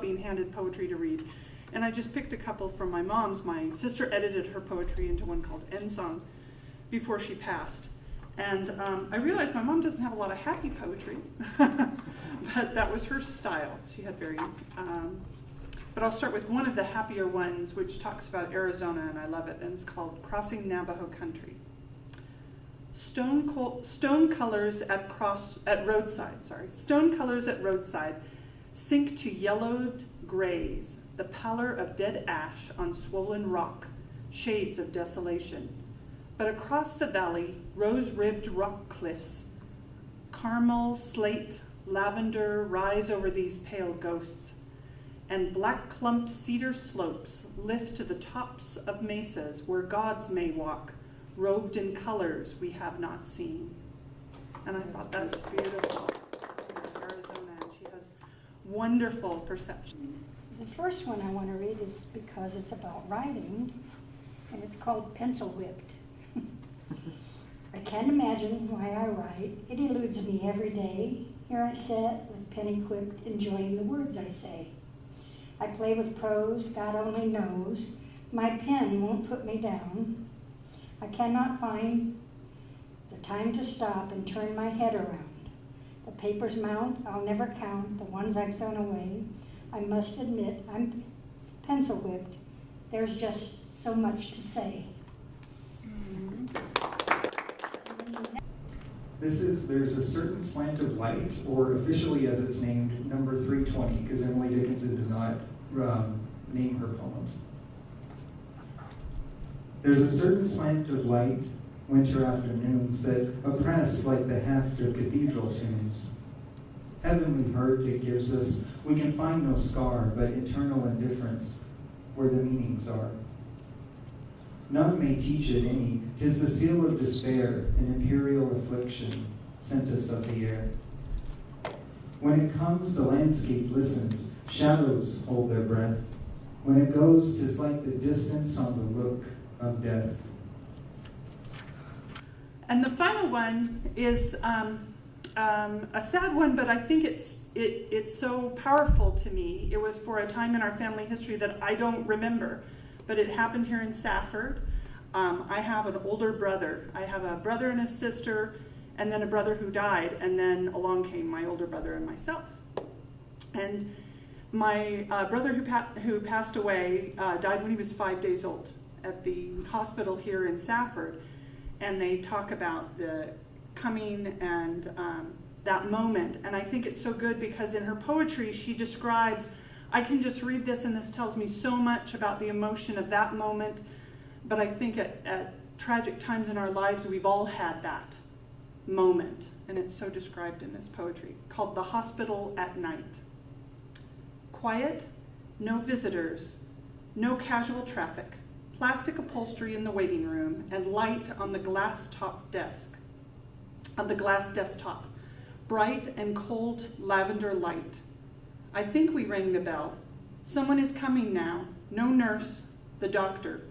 being handed poetry to read. And I just picked a couple from my mom's. My sister edited her poetry into one called End Song before she passed. And I realized my mom doesn't have a lot of happy poetry, but that was her style. She had very, but I'll start with one of the happier ones, which talks about Arizona, and I love it, and it's called Crossing Navajo Country. Stone colors at roadside, Stone colors at roadside sink to yellowed grays, the pallor of dead ash on swollen rock, shades of desolation. But across the valley, rose-ribbed rock cliffs, caramel, slate, lavender rise over these pale ghosts, and black-clumped cedar slopes lift to the tops of mesas where gods may walk, robed in colors we have not seen. And I thought that's beautiful. Arizona, and she has wonderful perception. The first one I want to read is because it's about writing, and it's called Pencil Whipped. I can't imagine why I write. It eludes me every day. Here I sit with pen equipped, enjoying the words I say. I play with prose, God only knows. My pen won't put me down. I cannot find the time to stop and turn my head around. The papers mount, I'll never count the ones I've thrown away. I must admit, I'm pencil whipped. There's just so much to say. There's a certain slant of light, or officially as it's named, number 320, because Emily Dickinson did not name her poems. There's a certain slant of light, winter afternoons, that oppress like the heft of cathedral tunes. Heavenly hurt it gives us, we can find no scar, but eternal indifference where the meanings are. None may teach it any, 'tis the seal of despair, an imperial affliction sent us of the air. When it comes, the landscape listens, shadows hold their breath. When it goes, 'tis like the distance on the look of death. And the final one is a sad one, but I think it's so powerful to me. It was for a time in our family history that I don't remember, but it happened here in Safford. I have an older brother. I have a brother and a sister, and then a brother who died, and then along came my older brother and myself. And my brother who passed away died when he was 5 days old at the hospital here in Safford, and they talk about the coming and that moment. And I think it's so good because in her poetry she describes, I can just read this and this tells me so much about the emotion of that moment, but I think at tragic times in our lives we've all had that moment, and it's so described in this poetry called The Hospital at Night. Quiet, no visitors, no casual traffic, plastic upholstery in the waiting room, and light on the glass desktop, bright and cold lavender light. I think we rang the bell. Someone is coming now. No nurse, the doctor.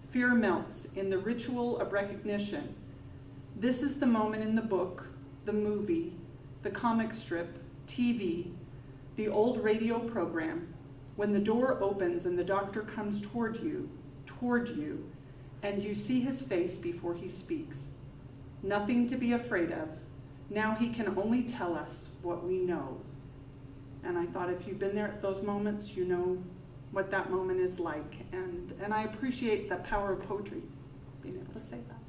Fear melts in the ritual of recognition. This is the moment in the book, the movie, the comic strip, TV, the old radio program, when the door opens and the doctor comes toward you, and you see his face before he speaks. Nothing to be afraid of. Now he can only tell us what we know. And I thought if you've been there at those moments, you know what that moment is like. And I appreciate the power of poetry, being able to say that.